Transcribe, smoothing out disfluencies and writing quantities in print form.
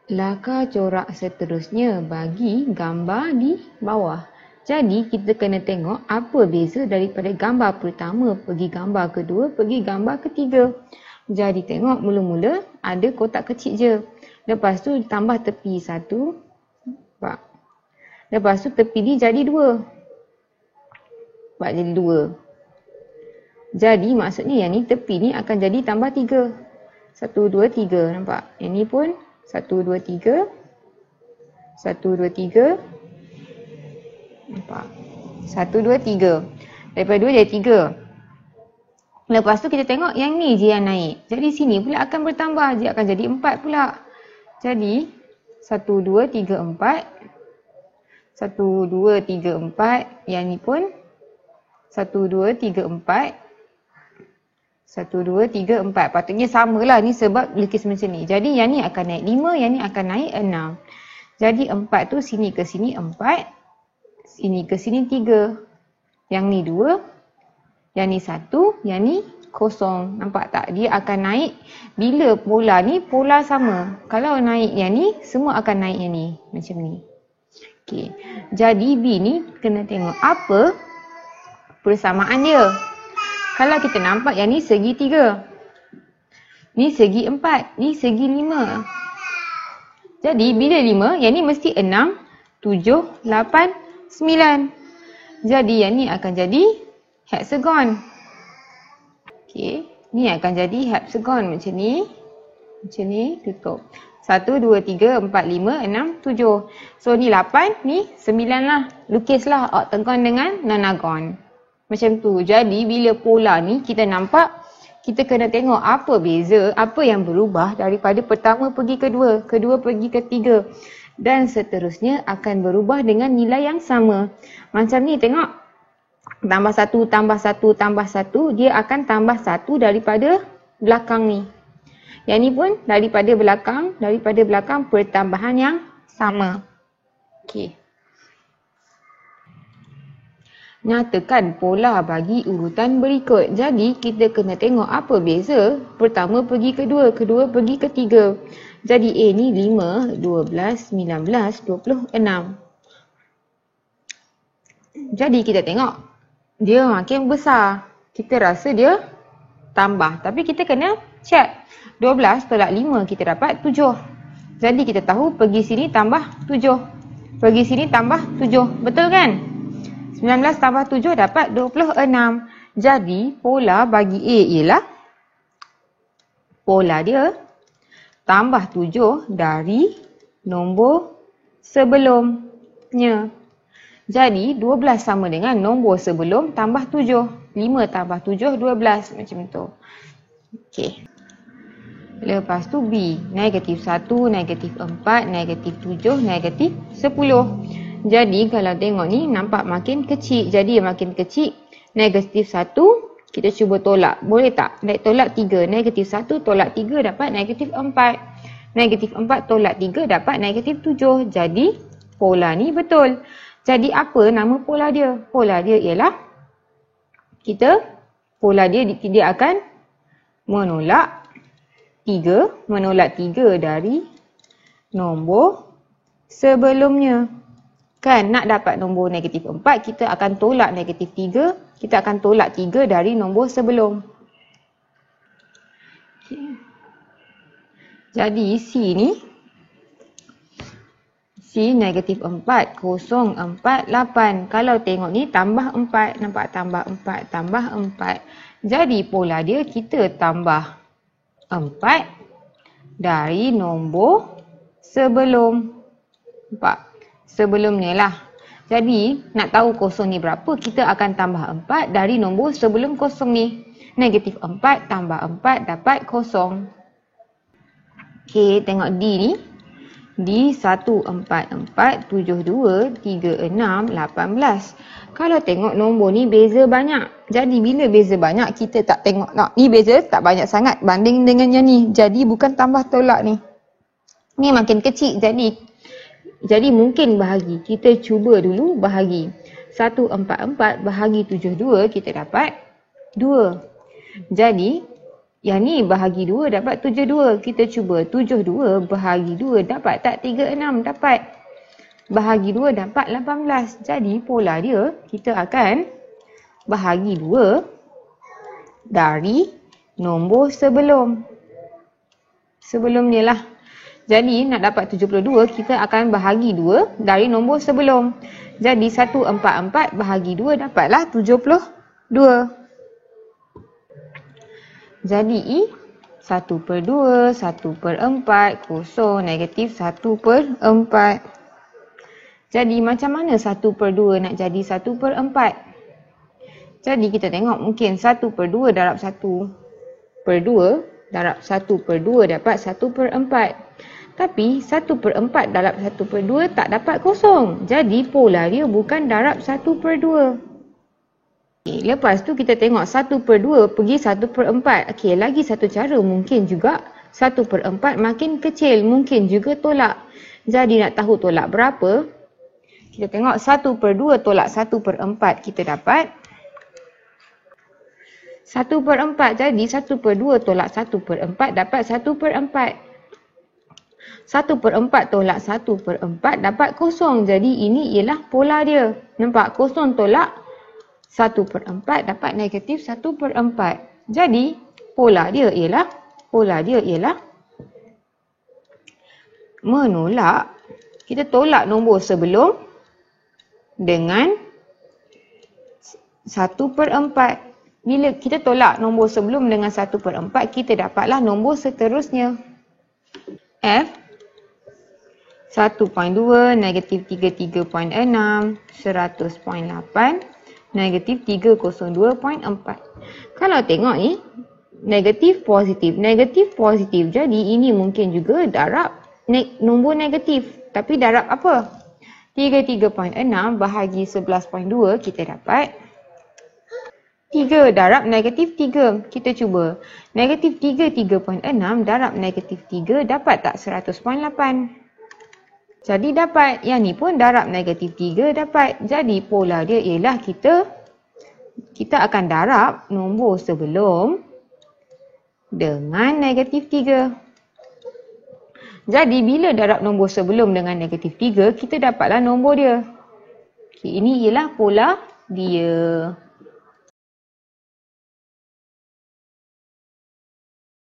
Laka corak seterusnya bagi gambar di bawah. Jadi kita kena tengok apa beza daripada gambar pertama pergi gambar kedua pergi gambar ketiga. Jadi tengok mula-mula ada kotak kecil je. Lepas tu tambah tepi satu. Nampak? Lepas tu tepi ni jadi dua. Nampak jadi dua. Jadi maksudnya yang ni tepi ni akan jadi tambah tiga. 1, 2, 3. Nampak? Yang ni pun 1, 2, 3. 1, 2, 3. Nampak? 1, 2, 3. Daripada 2 jadi 3. Lepas tu kita tengok yang ni je yang naik. Jadi sini pula akan bertambah. Dia akan jadi 4 pula. Jadi 1, 2, 3, 4. 1, 2, 3, 4. Yang ni pun 1, 2, 3, 4. 1, 2, 3, 4. Patutnya samalah ni sebab lukis macam ni. Jadi yang ni akan naik 5, yang ni akan naik 6. Jadi 4 tu sini ke sini 4. Sini ke sini 3. Yang ni 2. Yang ni 1. Yang ni 0. Nampak tak? Dia akan naik bila pola ni pola sama. Kalau naik yang ni, semua akan naik yang ni. Macam ni. Okey. Jadi B ni kena tengok apa persamaan dia. Kalau kita nampak yang ni segi 3. Ni segi 4. Ni segi 5. Jadi bila 5, yang ni mesti 6, 7, 8, 9. Jadi yang ni akan jadi hexagon. Okey. Ni akan jadi hexagon macam ni. Macam ni tutup. 1, 2, 3, 4, 5, 6, 7. So ni 8, ni 9 lah. Lukislah oktagon dengan nonagon. Macam tu. Jadi bila pola ni kita nampak, kita kena tengok apa beza, apa yang berubah daripada pertama pergi kedua, kedua pergi ketiga. Dan seterusnya akan berubah dengan nilai yang sama. Macam ni tengok. Tambah 1, tambah 1, tambah 1. Dia akan tambah 1 daripada belakang ni. Yang ni pun daripada belakang pertambahan yang sama. Okey. Nyatakan pola bagi urutan berikut. Jadi kita kena tengok apa beza pertama pergi kedua, kedua pergi ketiga. Jadi A ni 5, 12, 19, 26. Jadi kita tengok dia makin besar. Kita rasa dia tambah. Tapi kita kena check. 12 tolak 5 kita dapat 7. Jadi kita tahu pergi sini tambah 7. Pergi sini tambah 7. Betul kan? 19 tambah 7 dapat 26. Jadi pola bagi A ialah pola dia tambah 7 dari nombor sebelumnya. Jadi 12 sama dengan nombor sebelum tambah 7. 5 tambah 7, 12. Macam tu. Okey. Lepas tu B. Negatif 1, negatif 4, negatif 7, negatif 10. Jadi kalau tengok ni nampak makin kecil. Jadi makin kecil. Negatif 1 kita cuba tolak. Boleh tak? Tolak 3. Negatif 1 tolak 3 dapat negatif 4. Negatif 4 tolak 3 dapat negatif 7. Jadi pola ni betul. Jadi apa nama pola dia? Pola dia ialah pola dia akan menolak 3. Menolak 3 dari nombor sebelumnya. Kan nak dapat nombor negatif 4, kita akan tolak negatif 3. Kita akan tolak 3 dari nombor sebelum. Okay. Jadi C ni. C negatif 4, 0, 4, 8. Kalau tengok ni tambah 4. Nampak tambah 4, tambah 4. Jadi pola dia kita tambah 4 dari nombor sebelum. Nampak? Sebelumnya lah. Jadi, nak tahu kosong ni berapa, kita akan tambah 4 dari nombor sebelum kosong ni. Negatif 4 tambah 4 dapat 0. Okey, tengok D ni. D 1, 4, 4, 7, 2, 3, 6, 18. Kalau tengok nombor ni beza banyak. Jadi, bila beza banyak, kita tak tengok. Ni beza tak banyak sangat banding dengan yang ni. Jadi, bukan tambah tolak ni. Ni makin kecil. Jadi mungkin bahagi. Kita cuba dulu bahagi. 144 bahagi 72 kita dapat 2. Jadi Yang ni bahagi 2 dapat 72. Kita cuba 72 bahagi 2 dapat tak 36? Dapat. Bahagi 2 dapat 18. Jadi pola dia, kita akan bahagi 2 dari nombor sebelum. Sebelum ni lah. Jadi nak dapat 72, kita akan bahagi 2 dari nombor sebelum. Jadi 144 bahagi 2 dapatlah 72. Jadi 1/2, 1/4, kosong, negatif 1/4. Jadi macam mana 1/2 nak jadi 1/4? Jadi kita tengok mungkin 1/2 darab 1/2 darab 1/2 dapat 1/4. Tapi 1/4 darab 1/2 tak dapat kosong. Jadi pola dia bukan darab 1/2. Okay, lepas tu kita tengok 1/2 pergi 1/4. Okey, lagi satu cara mungkin juga 1/4 makin kecil. Mungkin juga tolak. Jadi nak tahu tolak berapa? Kita tengok 1/2 tolak 1/4 kita dapat 1/4. Jadi 1/2 tolak 1/4 dapat 1/4. 1/4 tolak 1/4 dapat kosong. Jadi ini ialah pola dia. Nampak? Kosong tolak 1/4 dapat negatif 1/4. Jadi pola dia ialah menolak. Kita tolak nombor sebelum dengan 1/4. Bila kita tolak nombor sebelum dengan 1/4, kita dapatlah nombor seterusnya. F 1.2, negatif 33.6, 100.8, negatif 302.4. Kalau tengok ni, negatif positif. Negatif positif. Jadi ini mungkin juga darab nombor negatif. Tapi darab apa? 33.6 bahagi 11.2 kita dapat 3 darab negatif 3. Kita cuba. Negatif 3, 3.6 darab negatif 3 dapat tak 100.8? Jadi dapat. Yang ni pun darab negatif 3 dapat. Jadi pola dia ialah kita akan darab nombor sebelum dengan negatif 3. Jadi bila darab nombor sebelum dengan negatif 3, kita dapatlah nombor dia. Okay, ini ialah pola dia.